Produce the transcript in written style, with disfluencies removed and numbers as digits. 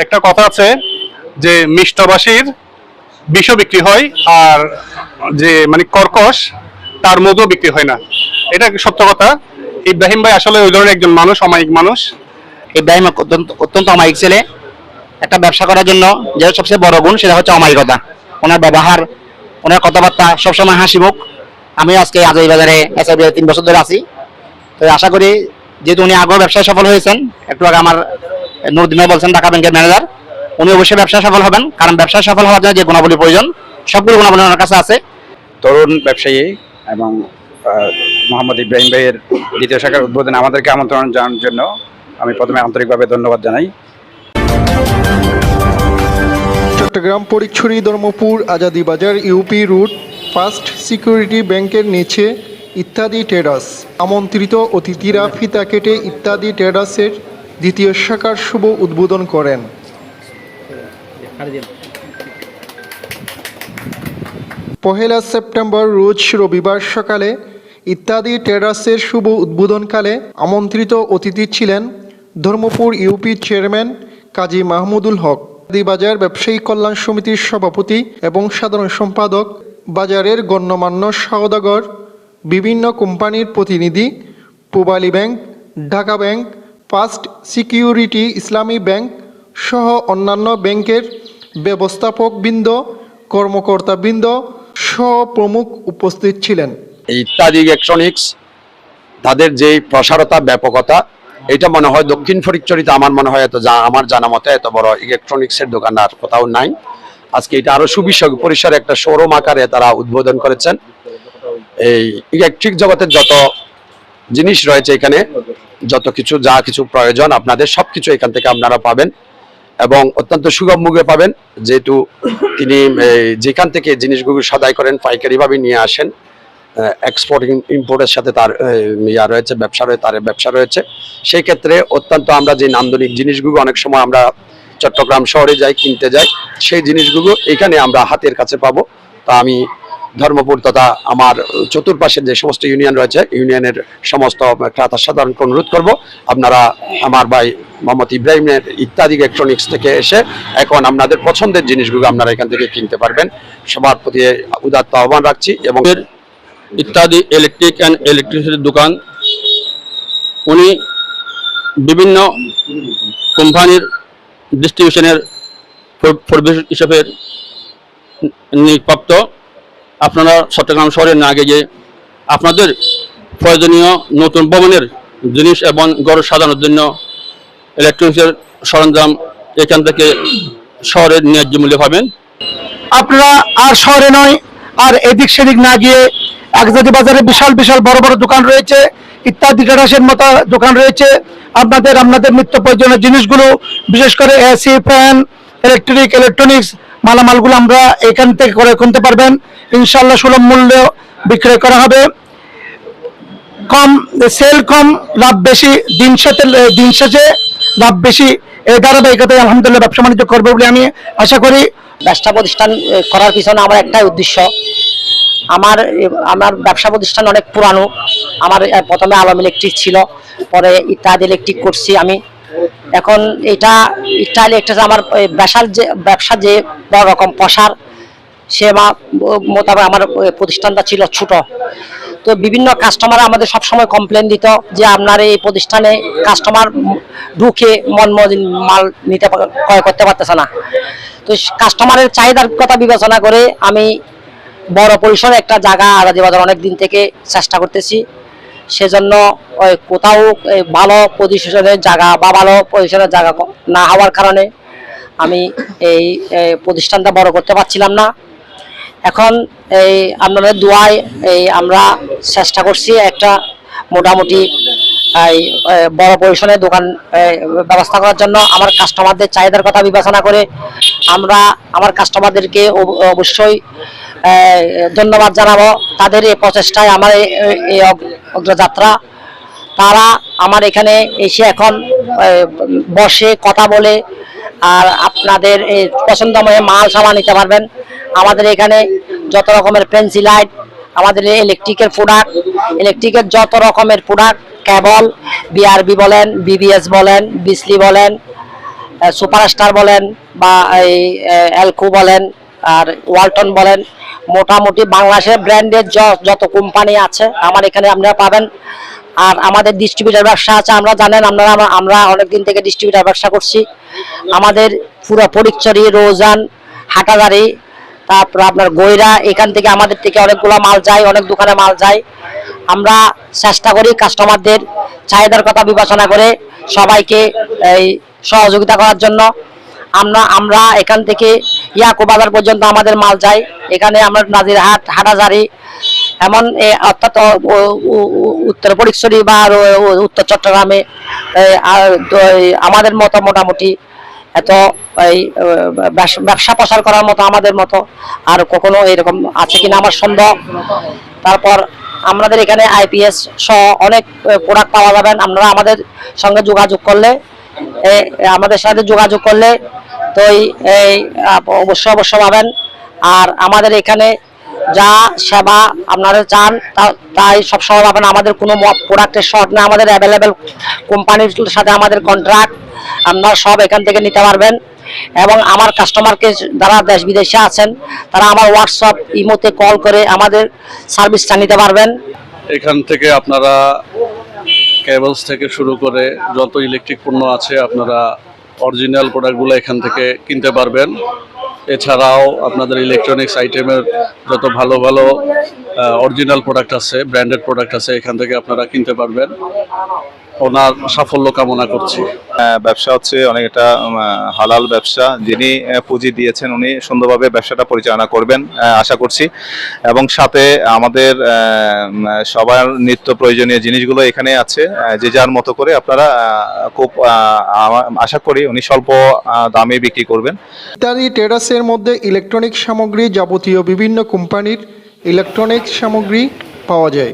একটা কথা আছে যে মিষ্টভাষীর বিষ বিক্রি হয়, আর যে মানে কর্কশ তার মধু বিক্রি হয় না। এটা সত্য কথা। ইব্রাহিম ভাই আসলে ওই ধরনের একজন মানুষ, অমায়িক মানুষ। ইব্রাহিম অত্যন্ত অমায়িক ছেলে। একটা ব্যবসা করার জন্য যে সবচেয়ে বড় গুণ সেটা হচ্ছে অমায়িকতা। ওনার ব্যবহার, ওনার কথাবার্তা সবসময় হাসি মুখ। আমি আজকে আজই বাজারে এসআইবি 3 বছর ধরে আছি। তো আশা করি যেহেতু উনি আগেও ব্যবসায় সফল হয়েছেন, একটু আগে আমার নুরুদ্দিন ভাই বলছেন ঢাকা ব্যাংকের ম্যানেজার, উনি অবশ্যই ব্যবসায় সফল হবেন। কারণ ব্যবসায় সফল হওয়ার জন্য যে গুণাবলী প্রয়োজন সবগুলো গুণাবলী ওনার কাছে আছে। তরুণ ব্যবসায়ী এবং মোহাম্মদ ইব্রাহিম ভাইয়ের দ্বিতীয় শাখার উদ্বোধনে আমাদেরকে আমন্ত্রণ জানানোর জন্য আমি প্রথমে আন্তরিকভাবে ধন্যবাদ জানাই। চট্টগ্রাম ফটিকছড়ি ধর্মপুর আজাদি বাজার ইউপি রুট ফার্স্ট সিকিউরিটি ব্যাংকের নিচে ইত্যাদি ট্রেডার্স আমন্ত্রিত অতিথিরা ফিতা কেটে ইত্যাদি ট্রেডার্সের দ্বিতীয় শাখার শুভ উদ্বোধন করেন। পহেলা সেপ্টেম্বর রোজ রবিবার সকালে ইত্যাদি ট্রেডার্সের শুভ উদ্বোধনকালে আমন্ত্রিত অতিথি ছিলেন ধর্মপুর ইউপি চেয়ারম্যান কাজী মাহমুদুল হক, বাজার ব্যবসায়ী কল্যাণ সমিতির সভাপতি এবং সাধারণ সম্পাদক, বাজারের গণ্যমান্য সওদাগর, বিভিন্ন কোম্পানির প্রতিনিধি, Pubali bank, Dhaka bank, first security ইসলামী ব্যাংক সহ অন্যান্য ব্যাংকের ব্যবস্থাপকবৃন্দ, কর্মকর্তাবৃন্দ সহ প্রমুখ উপস্থিত ছিলেন। ইত্যাদি ইলেকট্রনিক্স তাদের যে প্রসারতা, ব্যাপকতা, এটা মনে হয় দক্ষিণ ফটিকছড়িতে আমার মনে হয় আমার জানা মতে এত বড় ইলেকট্রনিক্সের দোকান আর কোথাও নাই। আজকে এটা আরো সুবিশাল পরিসরে একটা শোরুম আকারে তারা উদ্বোধন করেছেন। এই ইলেকট্রিক জগতের যত জিনিস রয়েছে এখানে, যত কিছু যা কিছু প্রয়োজন আপনাদের সবকিছু এখান থেকে আপনারা পাবেন এবং অত্যন্ত সুগম মূল্যে পাবেন। যেহেতু তিনি যেখান থেকে জিনিসগুলো সদাই করেন পাইকারিভাবে নিয়ে আসেন, এক্সপোর্ট ইম্পোর্টের সাথে তার রয়েছে, ব্যবসা রয়েছে। সেই ক্ষেত্রে অত্যন্ত আমরা যে নান্দনিক জিনিসগুলো অনেক সময় আমরা চট্টগ্রাম শহরে যাই কিনতে যাই, সেই জিনিসগুলো এখানে আমরা হাতের কাছে পাবো। তা আমি ধর্মপুর তথা আমার চতুর্পাশের যে সমস্ত ইউনিয়ন রয়েছে, ইউনিয়নের সমস্ত ক্রেতা সাধারণকে অনুরোধ করব, আপনারা আমার ভাই মোহাম্মদ ইব্রাহিমের ইত্যাদি ইলেকট্রনিক্স থেকে এসে এখন আপনাদের পছন্দের জিনিসগুলো আপনারা এখান থেকে কিনতে পারবেন। সবার প্রতি উদাত্ত আহ্বান রাখছি। এবং ইত্যাদি ইলেকট্রিক অ্যান্ড ইলেকট্রিসিটির দোকান, উনি বিভিন্ন কোম্পানির ডিস্ট্রিবিউশনের হিসাবে নিয়োগপ্রাপ্ত। আপনারা চট্টগ্রাম শহরে না গিয়ে আপনাদের প্রয়োজনীয় নতুন ভবনের জিনিস এবং ঘর সাজানোর জন্য ইলেকট্রনিক্সের সরঞ্জাম এখান থেকে শহরের ন্যায্য মূল্যে পাবেন। আপনারা আর শহরে নয়, আর এদিক সেদিক না গিয়ে আজাদি বাজারে বিশাল বিশাল বড় বড় দোকান রয়েছে, ইত্যাদি ট্রেডার্সের মতো দোকান রয়েছে। আপনাদের নিত্য প্রয়োজনীয় জিনিসগুলো, বিশেষ করে এসি, ফ্যান, ইলেকট্রনিক্স মালামালগুলো আমরা এখান থেকে করে কিনতে পারবেন। ইনশাল্লাহ সুলভ মূল্যে বিক্রয় করা হবে। সেল কম, লাভ বেশি, দিন শেষে লাভ বেশি। এই ধারাবাহিকতায় আলহামদুলিল্লাহ ব্যবসা বাণিজ্য করবে বলে আমি আশা করি। ব্যবসা প্রতিষ্ঠান করার পিছনে আমার একটাই উদ্দেশ্য। আমার ব্যবসা প্রতিষ্ঠান অনেক পুরানো। আমার প্রথমে আলম ইলেকট্রিক ছিল, পরে ইত্যাদি ইলেকট্রিক করছি আমি। এখন এটা ইলেকট্রিক আমার ব্যবসা যে বড় রকম প্রসার, সে মোতাবেক আমার প্রতিষ্ঠানটা ছিল ছোট। তো বিভিন্ন কাস্টমার আমাদের সবসময় কমপ্লেন দিত যে আপনার এই প্রতিষ্ঠানে কাস্টমার ঢুকে মন মাল ক্রয় করতে পারতেছে না। তো কাস্টমারের চাহিদার কথা বিবেচনা করে আমি বড় পরিসরে একটা জায়গা আজাদি বাজার অনেকদিন থেকে চেষ্টা করতেছি। সেজন্য কোথাও ভালো পজিশনের জায়গা বা ভালো পজিশনের জায়গা না হওয়ার কারণে আমি এই প্রতিষ্ঠানটা বড় করতে পারছিলাম না। এখন আপনাদের দোয়ায় আমরা চেষ্টা করছি একটা মোটামুটি বড় পরিসরের দোকান ব্যবস্থা করার জন্য। আমার কাস্টমারদের চাহিদার কথা বিবেচনা করে আমরা আমার কাস্টমারদেরকে অবশ্যই ধন্যবাদ জানাবো। তাদের এই প্রচেষ্টায় আমার এই অগ্রযাত্রা। তারা আমার এখানে এসে এখন বসে কথা বলে আর আপনাদের পছন্দময় মাল সামান নিতে পারবেন। আমাদের এখানে যত রকমের পেন্সিল লাইট, আমাদের ইলেকট্রিকের যত রকমের প্রোডাক্ট, কেবল, বিআরবি বলেন, বিবিএস বলেন, বিসলি বলেন, সুপারস্টার বলেন বা এই এলকো বলেন আর ওয়ালটন বলেন, মোটামুটি বাংলাদেশের ব্র্যান্ডের যত কোম্পানি আছে আমার এখানে আপনারা পাবেন। আর আমাদের ডিস্ট্রিবিউটার ব্যবসা আছে, আমরা জানেন আমরা অনেকদিন থেকে ডিস্ট্রিবিউটার ব্যবসা করছি। আমাদের পুরো ফটিকছড়ি, রোজান, হাটাদারি, তারপর আপনার গয়রা, এখান থেকে আমাদের থেকে অনেকগুলো মাল যায়, অনেক দোকানে মাল যায়। আমরা চেষ্টা করি কাস্টমারদের চাহিদার কথা বিবেচনা করে সবাইকে এই সহযোগিতা করার জন্য। আমরা এখান থেকে ইয়াকো বাজার পর্যন্ত আমাদের মাল যায়। এখানে আমরা নাজিরহাট, হাটাজারি এমন অর্থাৎ উত্তর ফটিকছড়ি বা উত্তর চট্টগ্রামে আমাদের মতো মোটামুটি এত এই ব্যবসা প্রসার করার মতো আমাদের মতো আর কখনো এরকম আছে কিনা আমার সন্দেহ। তারপর আমাদের এখানে আইপিএস সহ অনেক প্রোডাক্ট পাওয়া যাবেন। আপনারা আমাদের সঙ্গে যোগাযোগ করলে তো এই অবশ্যই পাবেন। আর আমাদের এখানে যা সেবা আপনারা চান তাই সবসময় পাবেন। আমাদের কোনো প্রোডাক্টের শর্ট না, আমাদের অ্যাভেলেবেল কোম্পানির সাথে আমাদের কন্ট্রাক্ট, আপনারা সব এখান থেকে নিতে পারবেন। এবং আমার কাস্টমারকে যারা দেশ বিদেশে আছেন তারা আমার হোয়াটসঅ্যাপ, ইমোতে কল করে আমাদের সার্ভিসটা নিতে পারবেন। এখান থেকে আপনারা কেবলস থেকে শুরু করে যত ইলেকট্রিক পণ্য আছে আপনারা অরিজিনাল প্রোডাক্টগুলো এখান থেকে কিনতে পারবেন। এছাড়াও আপনাদের ইলেকট্রনিক্স আইটেমের যত ভালো ভালো অরিজিনাল প্রোডাক্ট আছে, ব্র্যান্ডেড প্রোডাক্ট আছে, এখান থেকে আপনারা কিনতে পারবেন। ওনার সাফল্য কামনা করছি। ব্যবসা হচ্ছে অনেক একটা হালাল ব্যবসা। যিনি পুঁজি দিয়েছেন উনি সুন্দরভাবে ব্যবসাটা পরিচালনা করবেন আশা করছি। এবং সাথে আমাদের সবার নিত্য প্রয়োজনীয় জিনিসগুলো এখানে আছে, যে যার মতো করে আপনারা খুব আশা করি উনি স্বল্প দামে বিক্রি করবেন। ইত্যাদি ট্রেডার্সের মধ্যে ইলেকট্রনিক সামগ্রী, যাবতীয় বিভিন্ন কোম্পানির ইলেকট্রনিক্স সামগ্রী পাওয়া যায়।